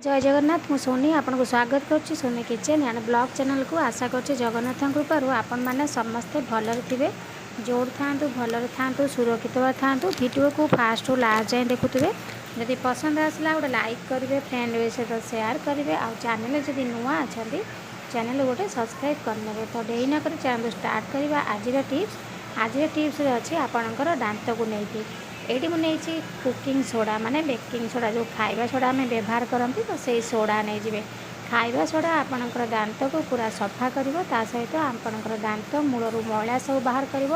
जय जगन्नाथ मु सोनी आपन को स्वागत करुच्ची Soni kitchen and blog channel को आशा करुच्ची जगन्नाथ कृपार आपण मैंने समस्ते भलरे थे जोड़ था भलरे था सुरक्षित था वीडियो को फास्ट टू लास्ट जाए देखुए जदि पसंद आसला गोटे लाइक करेंगे फ्रेंड सहित सेयार करेंगे आ चैनल जदि नुआ अच्छा चैनल गोटे सब्सक्राइब करने तो डेरी नक चैनल स्टार्ट करवा आज टिप्स अच्छी आपणकर दांत को लेकिन ये मुझे कुकिंग सोडा माने बेकिंग सोडा जो खाइबा सोडा आम व्यवहार करती तो सही सोडा नहीं जाए खाइबा सोडा आपणकर दांत को पूरा सफा कर सहित आपणकर दांत मूलर मैला सब बाहर कर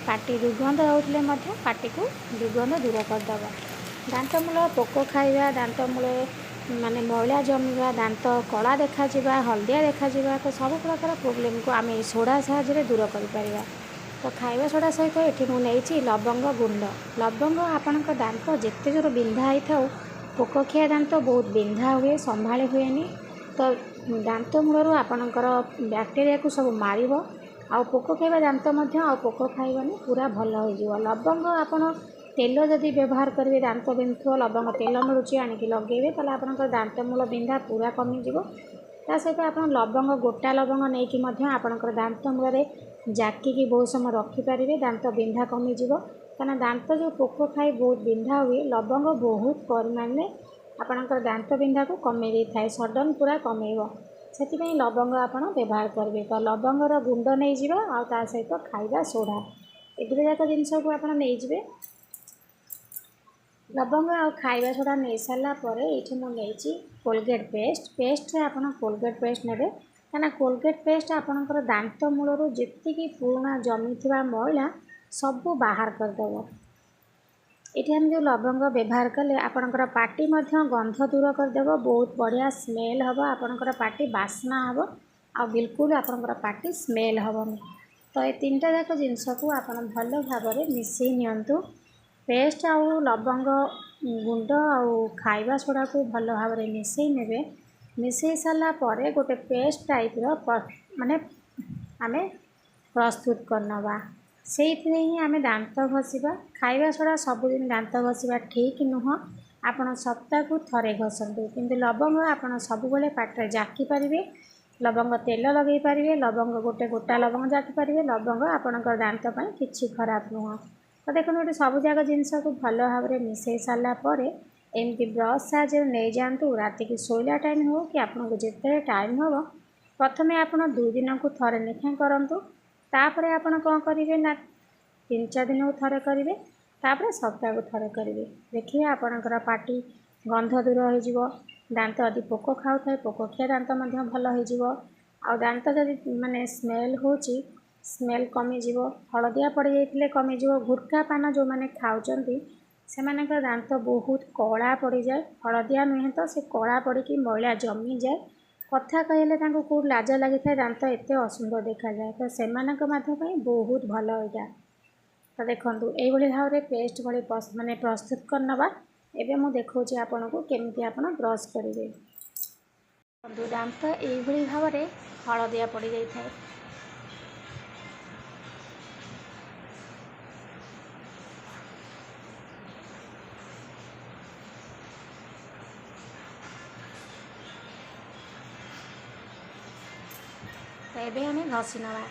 पाटी दुर्गंध होते पाटी को दुर्गंध दूर करदेव दांत मूल पोक खाइबा दांत मूल माने मैला जमीवा दांत कला देखा हलदिया देखा तो सब प्रकार प्रोब्लेम को आम सोडा साहाय्य दूर कर तो खाइबा सोडा सहित ये मुझे लवंग गुंड लवंग आपण दांत जिते जोर बिंधा होता पोक खिया दांत बहुत बिंधा हुए संभा हुए तो दांत मूलर आपणकर बैक्टेरिया को सब मार आ पोक खाइबा दांत आ पोक खाइबानी पूरा भल हो लवंग आपड़ तेल जदि व्यवहार करेंगे दांत बिंधु लवंग तेल मिलूँ आणिकी लगेबे ताले आपणकर दांत मूल बिंधा पूरा कमिज ता सहित आप लवंग गोटा लवंग नहीं आपणकर दांत मूल जाकिकी बहुत समय रखिपारे दांत बिंधा कमिज कहीं दांत जो पोक खाई बहुत बिंधा हुए लवंग बहुत परिमाण में आपणकर दांत बिंधा को कमे दे थाए सडन पूरा कमेब से लवंग आप व्यवहार करेंगे तो लवंगर गुंड नहीं जा आ सहित खाइबा सोडा ए दुटाक जिनस को आप नहीं लवंग आ खाइबा सोडा नहीं सारापर ये मुझे कोलगेट पेस्ट आप कोलगेट पेस्ट ने कहीं कोलगेट पेस्ट आपणकर दांत मूलर जी पुराणा जमी थी मैला सबू बाहर करदेव ये हम जो लवंग व्यवहार कले आपणकर पाटी गंध दूर करदेव बहुत बढ़िया स्मेल हम आपणकर पाटी बास्ना हम आ बिल्कुल आपणकर पाटी स्मेल हेनी तो ये तीन टा जाक जिनस को आप भल भाव मिसई नियंतु पेस्ट आउ लवंग गुंड आउ खाइबा सोडा को भल भाव मिसई ने मिसई सारा पर गोटे पेस्ट टाइप माने आमे प्रस्तुत करनवा से ही आमे दांत घषा खाइबा सोडा सबुदिन दांत घषा ठीक नुह आपण सप्ताह को थरे घसतु किंतु लवंग आपण सब बेले पाटे जाकी पारे लवंग तेल लगे पारे लवंग गोटे गोटा लवंग जाकी पारे लवंग आपणकर दांत किछि खराब नुह तो देखो ये सब जाक जिनस को भल भाव मिसई सारापर एमती ब्रश साहाଯ୍य नहीं जातु राति की शोला टाइम हो कि आपको जिते टाइम हम प्रथम आप 2 दिन को थरे लेखा करूँ तापर आप कौन करेंगे ना 3-4 दिन को थरे करेंगे तापर सप्ताह को थरे करेंगे देखिए आपणकर पाटी गंध दूर हो दांत यदि पोक खाऊ थाए पोक खिया दांत भल हो दांत जदि माने स्मेल हो स्मेल कमिज हलदिया पड़ जाइए कमिज गुटखा पान जो मैंने खाऊँच से दांत बहुत कला पड़ जाए हलदिया नुहे तो से कला पड़ी मैला जमी जाए कथा कहले कौट लाज लगी था दांत एत असुंदर देखा जाए तो से बहुत भल यहाँ तो देखूँ ये भाव में पेस्ट भाई माने प्रस्तुत करनवा एवं मुझे देखा आपन को केमती आप ब्रश करेंगे दांत ये भाव में हलदिया पड़ जाए तो ये आम घसी नवा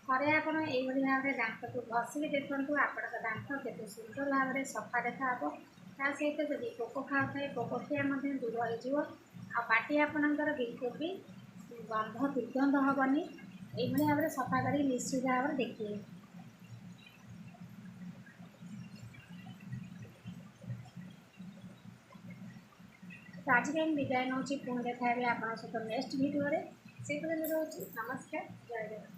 थे आप भाव में दांत को घषिक देखूँ आप दांत के सुंदर भाव में सफा देखा ता सहित जब पोक खाऊ थाए पोक खिया दूर हो पाटी आपणकर बिल्कुल भी गंध दुर्गंध हेनी ये भाव में सफा कर निश्चित भाव में देखिए तो आज मैं विदाय नौ पुणी देखा आपंक सहित नेक्स्ट भिडियो से रोचे नमस्कार जय जगन्नाथ।